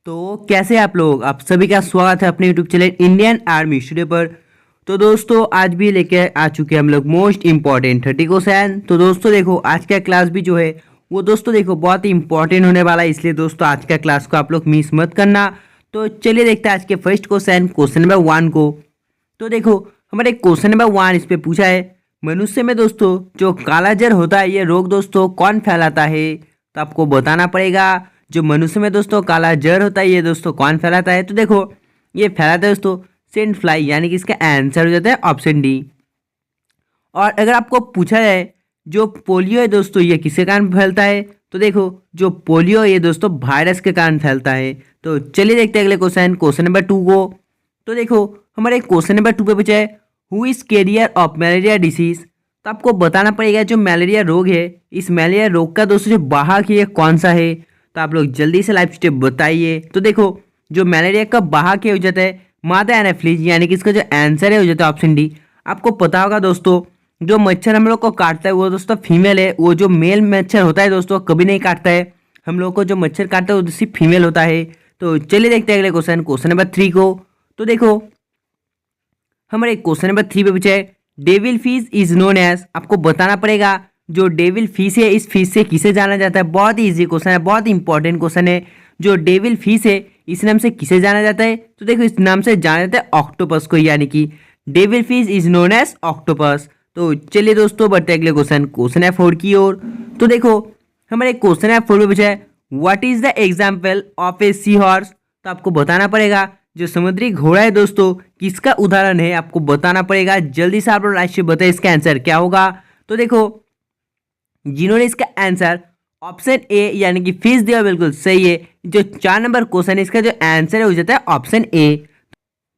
तो कैसे हैं आप लोग। आप सभी का स्वागत है अपने YouTube channel Indian army studio पर। तो दोस्तों आज भी लेके आ चुके हैं हम लोग मोस्ट इंपॉर्टेंट 30 क्वेश्चन। तो दोस्तों देखो आज का क्लास भी जो है वो दोस्तों देखो बहुत ही इंपॉर्टेंट होने वाला है, इसलिए दोस्तों आज का क्लास को आप लोग मिस मत करना। तो चलिए देखते हैं आज के फर्स्ट क्वेश्चन नंबर 1 को। तो देखो हमारे क्वेश्चन नंबर 1 इस पे पूछा है, मनुष्य में दोस्तों जो कालाजार होता है ये रोग दोस्तों कौन फैलाता है। तो आपको बताना पड़ेगा जो मनुष्य में दोस्तों काला जर होता है ये दोस्तों कौन फैलाता है। तो देखो ये फैलाता है दोस्तों सेंट फ्लाई, यानी कि इसका आंसर हो जाता है ऑप्शन डी। और अगर आपको पूछा जाए जो पोलियो है दोस्तों ये किसके कारण फैलता है, तो देखो जो पोलियो ये दोस्तों वायरस के कारण फैलता है। तो चलिए देखते हैं अगले क्वेश्चन नंबर 2 को। तो देखो हमारे क्वेश्चन नंबर 2 पे पूछा है, who is carrier of malaria disease. तो आपको बताना पड़ेगा जो मलेरिया रोग है इस मलेरिया रोग का दोस्तों जो वाहक है कौन सा है। तो आप लोग जल्दी से लाइव स्टेप बताइए। तो देखो जो मलेरिया का वाहक है हो जाता है मादा एनाफिलीज, यानी कि इसका जो आंसर है हो जाता है ऑप्शन डी। आपको पता होगा दोस्तों जो मच्छर हम लोग को काटता है वो दोस्तों फीमेल है, वो जो मेल मच्छर होता है दोस्तों कभी नहीं काटता है। हम लोग को जो मच्छर काटता है वो सिर्फ फीमेल होता है। तो चलिए देखते हैं अगले क्वेश्चन नंबर 3 को। तो देखो हमारे क्वेश्चन नंबर 3 पे पूछा है, devil fish is known as. आपको बताना पड़ेगा जो डेविल फिश है इस फिश से किसे जाना जाता है। बहुत ही इजी क्वेश्चन है, बहुत इंपॉर्टेंट क्वेश्चन है। जो डेविल फिश है इस नाम से किसे जाना जाता है, तो देखो इस नाम से जाना जाता है ऑक्टोपस को, यानी कि devil fish is known as octopus. तो चलिए दोस्तों बढ़ते अगले क्वेश्चन है 4 की ओर। तो देखो हमारे क्वेश्चन है 4 में पूछा है, what is the example of a sea horse. तो आपको बताना पड़ेगा जो समुद्री घोड़ा है दोस्तों किसका उदाहरण है, आपको बताना पड़ेगा। जल्दी से आप लोग लाइव से बताए इसका आंसर क्या होगा। तो देखो जिन्होंने इसका आंसर ऑप्शन ए यानी कि फिश दिया बिल्कुल सही है। जो 4 नंबर क्वेश्चन है इसका जो आंसर है हो जाता है ऑप्शन ए।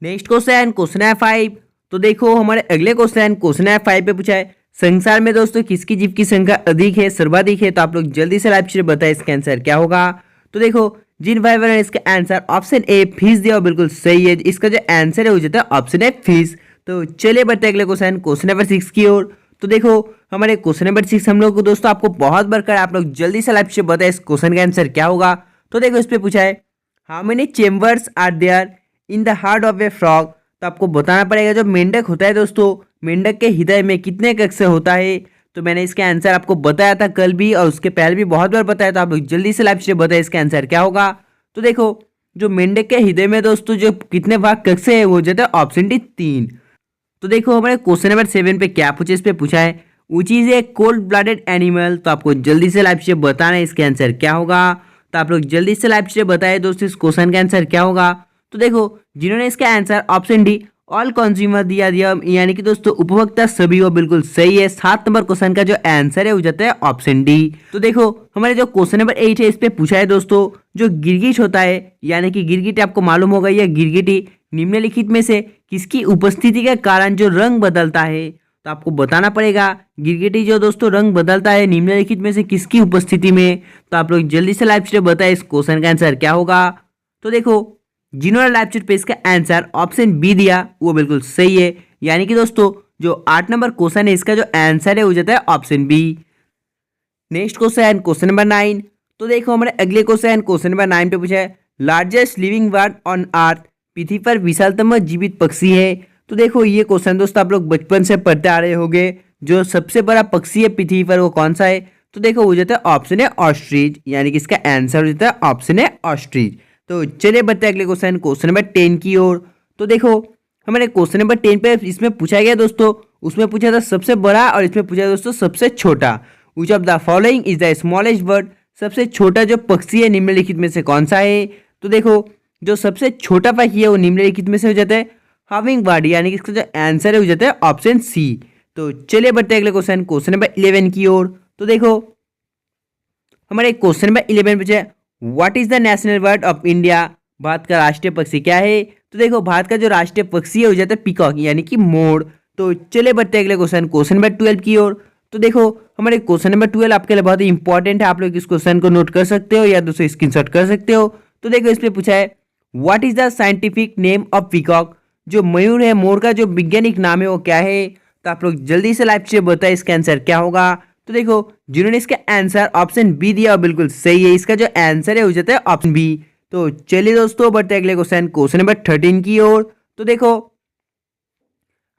नेक्स्ट क्वेश्चन है 5। तो देखो हमारे अगले क्वेश्चन है 5 पे पूछा है, संसार में दोस्तों किसकी जीव की संख्या अधिक है सर्वाधिक है। तो आप लोग जल्दी से लाइव से बताए इसका आंसर क्या होगा। तो देखो जिन भाई बहनों ने इसका आंसर ऑप्शन ए फिश दिया बिल्कुल सही है, इसका जो आंसर है हो जाता है ऑप्शन ए फिश। तो चलिए बढ़ते अगले क्वेश्चन नंबर 6 की ओर। तो देखो हमारे क्वेश्चन नंबर 6 हम लोग को दोस्तों आपको बहुत बार कर आप लोग जल्दी से लाइव से बताए इस क्वेश्चन का आंसर क्या होगा। तो देखो इस पे पूछा है, how many chambers are there in the heart of a frog. तो आपको बताना पड़ेगा जो मेंढक होता है दोस्तों मेंढक के हृदय में कितने कक्ष होता है। तो मैंने इसका आंसर आपको बताया था कल भी और उसके पहले भी बहुत बार बताया, तो आप लोग जल्दी से लाइव से बताए इसका आंसर क्या होगा। तो देखो जो मेंढक के हृदय में दोस्तों जो कितने भाग कक्ष है वो हो जाता है ऑप्शन डी 3। तो देखो हमारे क्वेश्चन नंबर 7 पे क्या पूछे, इस पे पूछा है which is a cold blooded animal. तो आपको जल्दी से लाइव से बताना है इसका आंसर क्या होगा। तो आप लोग जल्दी से लाइव से बताए दोस्तों इस क्वेश्चन का आंसर क्या होगा। तो देखो जिन्होंने इसका answer option D all consumer दिया यानी कि दोस्तों उपभोक्ता सभी वो बिल्कुल सही है। 7 नंबर क्वेश्चन का जो आंसर है हो जाता है ऑप्शन डी। तो देखो हमारे जो क्वेश्चन नंबर 8 है इस पे पूछा है दोस्तों जो गिरगिट होता है यानी कि गिरगिट आपको मालूम होगा यह गिरगिटी निम्नलिखित में से किसकी उपस्थिति के कारण जो रंग बदलता है। तो आपको बताना पड़ेगा गिरगिटी जो दोस्तों रंग बदलता है निम्नलिखित में से किसकी उपस्थिति में। तो आप लोग जल्दी से लाइव से बताए इस क्वेश्चन का आंसर क्या होगा। तो देखो जिन्होंने लाइव चैट पे इसका आंसर ऑप्शन बी दिया वो बिल्कुल सही है, यानी कि दोस्तों जो 8 नंबर क्वेश्चन है इसका जो आंसर है हो जाता है option B. Next question number 9। तो देखो हमारे अगले क्वेश्चन नंबर 9 पे पूछा है, largest living bird on earth. पृथ्वी पर विशालतम जीवित पक्षी है। तो देखो ये क्वेश्चन दोस्तों आप लोग बचपन से पढ़ते आ रहे होंगे, जो सबसे बड़ा पक्षी है पृथ्वी पर वो कौन सा है। तो देखो हो जाता है ऑप्शन है ऑस्ट्रिच, यानी कि इसका आंसर हो जाता है ऑप्शन है ऑस्ट्रिच। तो चलिए बढ़ते हैं अगले क्वेश्चन नंबर 10 की ओर। तो देखो हमारे क्वेश्चन नंबर 10 पे इसमें पूछा गया दोस्तों, उसमें पूछा था सबसे बड़ा और इसमें पूछा दोस्तों सबसे छोटा। Which of the following is the smallest bird. सबसे छोटा जो पक्षी है निम्नलिखित में से कौन सा है। तो देखो जो सबसे छोटा पक्षी है वो निम्नलिखित में से हो जाता है हमिंग बर्ड, यानी कि इसका जो आंसर है हो जाता है ऑप्शन सी। तो चलिए बढ़ते हैं अगले क्वेश्चन नंबर 11 की ओर। तो देखो हमारे क्वेश्चन नंबर 11 पूछा है, what is the national bird of India. Bharat का राष्ट्रीय पक्षी क्या है। तो देखो भारत का जो राष्ट्रीय पक्षी है हो जाता है पीकॉक, यानी कि मोर। तो चलिए बढ़ते हैं अगले क्वेश्चन नंबर 12 की ओर। तो देखो हमारे क्वेश्चन नंबर 12 आपके लिए बहुत ही इंपॉर्टेंट है, आप लोग इस क्वेश्चन को नोट कर सकते हो या दूसरे स्क्रीनशॉट कर सकते हो। तो देखो इस पे पूछा है, what is the scientific name of peacock. जो मयूर है मोर का जो वैज्ञानिक नाम है वो क्या है। तो आप लोग जल्दी से लाइव से बताए इसका आंसर क्या होगा। तो देखो जिन्होंने इसका आंसर ऑप्शन बी दिया बिल्कुल सही है, इसका जो आंसर है हो जाता है ऑप्शन बी। तो चलिए दोस्तों बढ़ते अगले क्वेश्चन नंबर 13 की ओर। तो देखो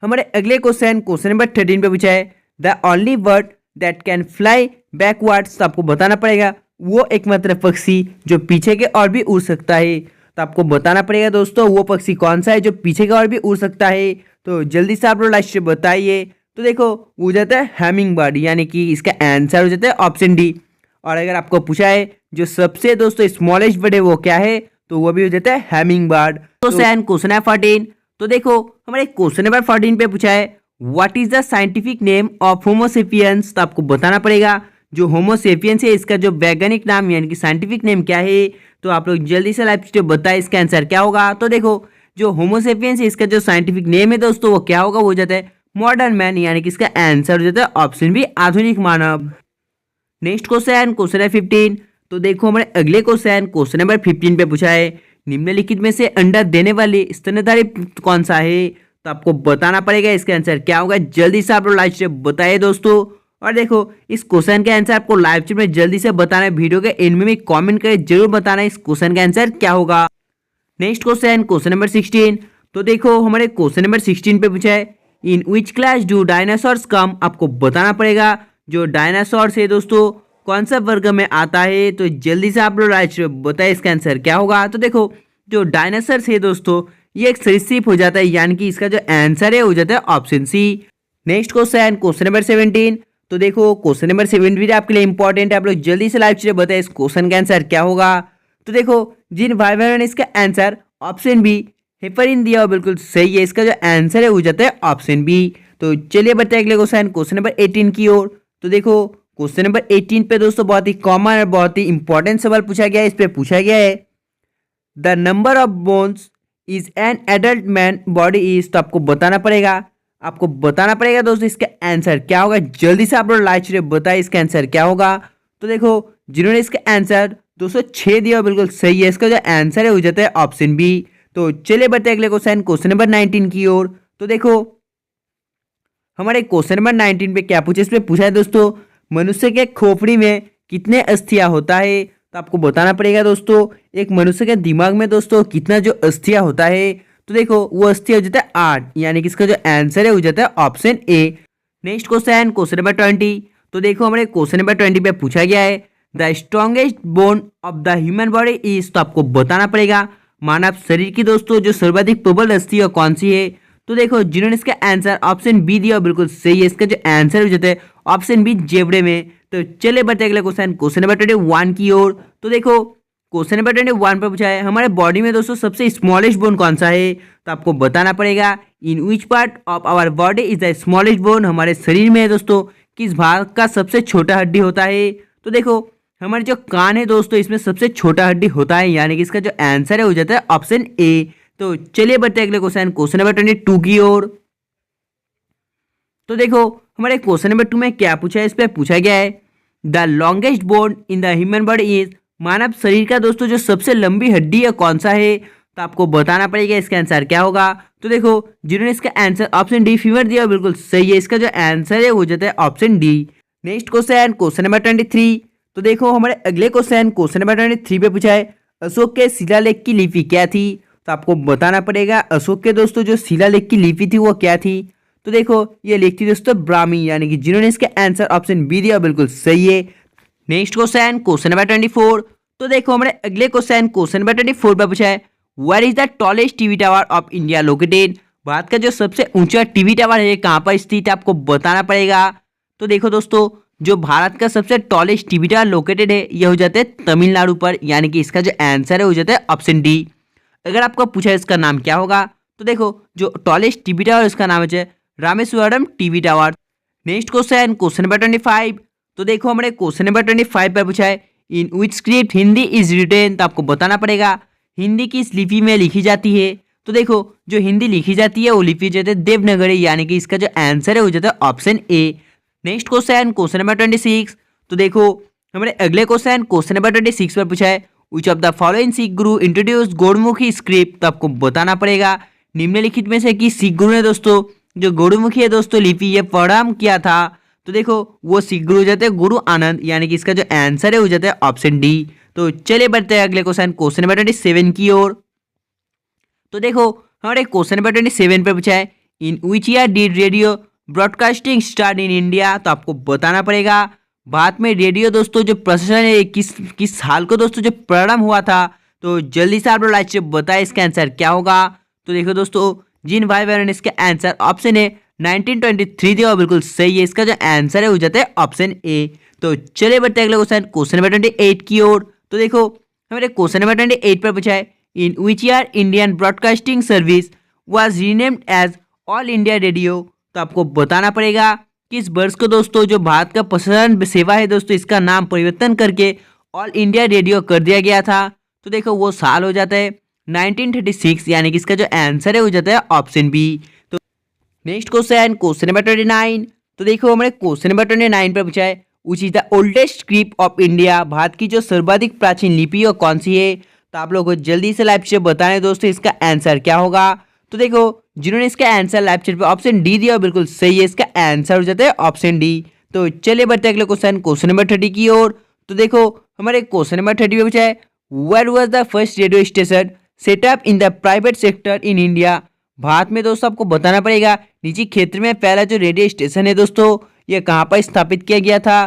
हमारे अगले क्वेश्चन नंबर 13 पे पूछा है the only bird that can fly backwards. तो आपको बताना पड़ेगा वो एकमात्र पक्षी जो पीछे के और भी उड़ सकता है। तो आपको बताना पड़ेगा दोस्तों वो पक्षी कौन सा है जो पीछे के और भी उड़ सकता है। तो जल्दी से आप लोग लास्ट से बताइए। तो देखो वो हो जाता है हैमिंग बर्ड, यानी कि इसका आंसर हो जाता है ऑप्शन डी। और अगर आपको पूछा है जो सबसे दोस्तों स्मॉलेस्ट बर्ड है वो क्या है, तो वो भी हो जाता है हैमिंग बर्ड। तो क्वेश्चन है 14। तो देखो हमारे क्वेश्चन नंबर 14 पे पूछा है what is the scientific name of Homo sapiens. तो आपको बताना पड़ेगा जो होमोसेपियंस है इसका जो वैज्ञानिक नाम यानी कि साइंटिफिक नेम क्या है। तो आप लोग जल्दी से लाइव स्टेप बताए इसका आंसर क्या होगा। तो देखो जो होमोसेपियंस है इसका जो साइंटिफिक नेम है दोस्तों वो क्या होगा, वो हो जाता है मॉडर्न मैन, यानी कि इसका आंसर हो जाता है ऑप्शन बी आधुनिक मानव। नेक्स्ट क्वेश्चन है 15। तो देखो हमारे अगले क्वेश्चन नंबर 15 पे पूछा है निम्नलिखित में से अंडा देने वाली स्तनधारी कौन सा है। तो आपको बताना पड़ेगा इसका आंसर क्या होगा। जल्दी से आप लोग लाइव स्टेप बताइए दोस्तों। और देखो इस क्वेश्चन का आंसर आपको लाइव स्ट्रीम में जल्दी से बताना है, वीडियो के एंड में भी कमेंट करके जरूर बताना है इस क्वेश्चन का आंसर क्या होगा। Next question number 16। तो देखो हमारे क्वेश्चन नंबर 16 पे पूछा है in which class do dinosaurs कम। आपको बताना पड़ेगा जो डायनासोर्स है दोस्तों कौन सा वर्ग में आता है। तो जल्दी से आप लोग लाइव स्ट्रीम बताइए इसका आंसर क्या होगा। तो देखो जो डायनासोर्स है दोस्तों ये एक सरीसृप हो जाता है, यानी कि इसका जो आंसर है हो जाता है option C. Next question number 17। तो देखो क्वेश्चन नंबर 17 भी आपके लिए इंपॉर्टेंट है, आप लोग जल्दी से लाइव से बताएं इस क्वेश्चन का आंसर क्या होगा। तो देखो जिन भाई बहनों ने इसका आंसर ऑप्शन बी हेपरिन दिया हो बिल्कुल सही है, इसका जो आंसर है हो जाता है ऑप्शन बी। तो चलिए बढ़ते हैं अगले क्वेश्चन नंबर 18 की ओर। तो देखो क्वेश्चन नंबर 18 पे दोस्तों बहुत ही कॉमन और बहुत ही इंपॉर्टेंट सवाल पूछा गया है। इस पे पूछा गया है the number of bones is an adult man body is. तो आपको बताना पड़ेगा दोस्तों इसका आंसर क्या होगा। जल्दी से आप लोग लाइव बताइए इसका आंसर क्या होगा। तो देखो जिन्होंने इसका आंसर 206 दिया बिल्कुल सही है, इसका जो आंसर है हो जाता है ऑप्शन बी। तो चलिए बढ़ते हैं अगले क्वेश्चन नंबर 19 की ओर। तो देखो हमारे क्वेश्चन नंबर 19 पे क्या पूछा, इस पे पूछा है दोस्तों मनुष्य के खोपड़ी में कितने अस्थियां होता है। तो आपको बताना पड़ेगा दोस्तों एक मनुष्य के दिमाग में दोस्तों कितना जो अस्थियां होता है। तो देखो वो अस्थियां हो जाता है 8, यानी कि इसका जो आंसर है हो जाता है option A. Next question number 20। तो देखो हमारे क्वेश्चन नंबर 20 पे पूछा गया है the strongest bone of the human body is. तो आपको बताना पड़ेगा मानव शरीर की दोस्तों जो सर्वाधिक प्रबल अस्थि है कौन सी है। तो देखो जिन्होंने इसका आंसर ऑप्शन बी दिया बिल्कुल सही है, इसका जो आंसर हो जाता है ऑप्शन बी जेबड़े में। तो चलिए बढ़ते अगले क्वेश्चन नंबर 21 की ओर। तो देखो क्वेश्चन नंबर 21 पर पूछा है हमारे बॉडी में दोस्तों सबसे स्मॉलेस्ट बोन कौन सा है। तो आपको बताना पड़ेगा in which part of our body is the smallest bone. हमारे शरीर में दोस्तों किस भाग का सबसे छोटा हड्डी होता है। तो देखो हमारे जो कान है दोस्तों इसमें सबसे छोटा हड्डी होता है, यानी कि इसका जो आंसर है हो जाता है ऑप्शन ए। तो चलिए बढ़ते अगले क्वेश्चन नंबर 22 की ओर। तो देखो हमारे क्वेश्चन नंबर 2 में क्या पूछा है, इस पे पूछा गया है the longest bone in the human body is. मानव शरीर का दोस्तों जो सबसे लंबी हड्डी है कौन सा है। तो आपको बताना पड़ेगा इसका आंसर क्या होगा। तो देखो जिन्होंने इसका आंसर ऑप्शन डी फीवर दिया बिल्कुल सही है, इसका जो आंसर है हो जाता है option D. Next question number 23। तो देखो हमारे अगले क्वेश्चन नंबर 23 पे पूछा है अशोक के शिलालेख की लिपि क्या थी। तो आपको बताना पड़ेगा अशोक के दोस्तों जो शिलालेख की लिपि थी वो क्या थी। तो देखो ये लिखी थी दोस्तों ब्राह्मी, यानी कि जिन्होंने इसका आंसर ऑप्शन बी दिया बिल्कुल सही है। Next question number 24। तो देखो हमारे अगले क्वेश्चन नंबर 24 पर पूछा है where is the tallest TV tower of India located. भारत का जो सबसे ऊंचा टीवी टावर है कहाँ पर स्थित है, आपको बताना पड़ेगा। तो देखो दोस्तों जो भारत का सबसे टॉलेस्ट टीवी टावर लोकेटेड है यह हो जाता है तमिलनाडु पर, यानी कि इसका जो आंसर है हो जाता है ऑप्शन डी। अगर आपको पूछा इसका नाम क्या होगा, तो देखो जो टॉलेस्ट टीवी टावर इसका नाम है Rameswaram TV tower. Next question number 25। तो देखो हमारे क्वेश्चन नंबर 25 पर पूछा है in which script Hindi is retain. तो आपको बताना पड़ेगा हिंदी किस लिपि में लिखी जाती है। तो देखो जो हिंदी लिखी जाती है वो लिपि जो है देवनागरी, यानी कि इसका जो आंसर है हो जाता है option A. Next question number 26। तो देखो हमारे अगले क्वेश्चन नंबर 26 पर पूछा है which of the following Sikh Guru introduce गौड़मुखी script. तो आपको बताना पड़ेगा निम्नलिखित में से कि सिख गुरु ने दोस्तों जो गौड़मुखी है दोस्तों लिपि ये प्रारंभ किया था। तो देखो वो शीख गुरु हो जाते हैं गुरु आनंद, यानी कि इसका जो आंसर है हो जाता है ऑप्शन डी। तो चलिए बढ़ते हैं अगले क्वेश्चन, क्वेश्चन नंबर 27 की ओर। तो देखो हमारे क्वेश्चन नंबर 27 पे पूछा है, in which year did radio broadcasting start in India. तो आपको बताना पड़ेगा भारत में रेडियो दोस्तों जो प्रसारण है किस साल को दोस्तों जो प्रारंभ हुआ था। तो जल्दी से आप लोग लाइक से बताए इसका आंसर क्या होगा। तो देखो दोस्तों जिन भाई बहनों ने इसका आंसर ऑप्शन है 1923 दिया बिल्कुल सही है, इसका जो आंसर है हो जाता है ऑप्शन ए। तो चलिए बढ़ते हैं अगले क्वेश्चन, क्वेश्चन नंबर 28 की ओर। तो देखो हमारे क्वेश्चन नंबर 28 पर पूछा है, in which year Indian broadcasting service was renamed as All India Radio. तो आपको बताना पड़ेगा किस वर्ष को दोस्तों जो भारत का प्रसारण सेवा है दोस्तों इसका नाम परिवर्तन करके ऑल इंडिया रेडियो कर दिया गया था। तो देखो वो साल हो जाता है 1936, यानी कि इसका जो आंसर है हो जाता है ऑप्शन बी। तो नेक्स्ट क्वेश्चन, क्वेश्चन नंबर 29। तो देखो हमारे क्वेश्चन नंबर 29 पर पूछा है, which is the oldest script of India. Bharat की जो सर्वाधिक प्राचीन लिपि वो कौन सी है। तो आप लोगों को जल्दी से लाइव से बताना है दोस्तों इसका आंसर क्या होगा। तो देखो जिन्होंने इसका आंसर लाइव चैट पे ऑप्शन डी दिया बिल्कुल सही है, इसका आंसर हो जाता है ऑप्शन डी। तो चलिए बढ़ते हैं अगले क्वेश्चन, क्वेश्चन नंबर 30 की ओर। तो देखो हमारे क्वेश्चन नंबर 30 में पूछा है, where was the first radio station set up in the private sector in India. भारत में दोस्तों आपको बताना पड़ेगा निजी क्षेत्र में पहला जो रेडियो स्टेशन है दोस्तों ये कहाँ पर स्थापित किया गया था।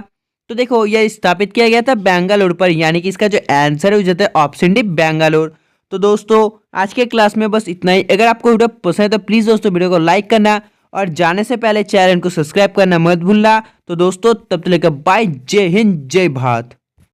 तो देखो यह स्थापित किया गया था बेंगलुरु पर, यानी कि इसका जो आंसर है हो जाता है ऑप्शन डी बेंगलुरु। तो दोस्तों आज के क्लास में बस इतना ही। अगर आपको वीडियो पसंद है तो प्लीज़ दोस्तों वीडियो को लाइक करना और जाने से पहले चैनल को सब्सक्राइब करना मत भूलना। तो दोस्तों तब तक बाय, जय हिंद जय भारत।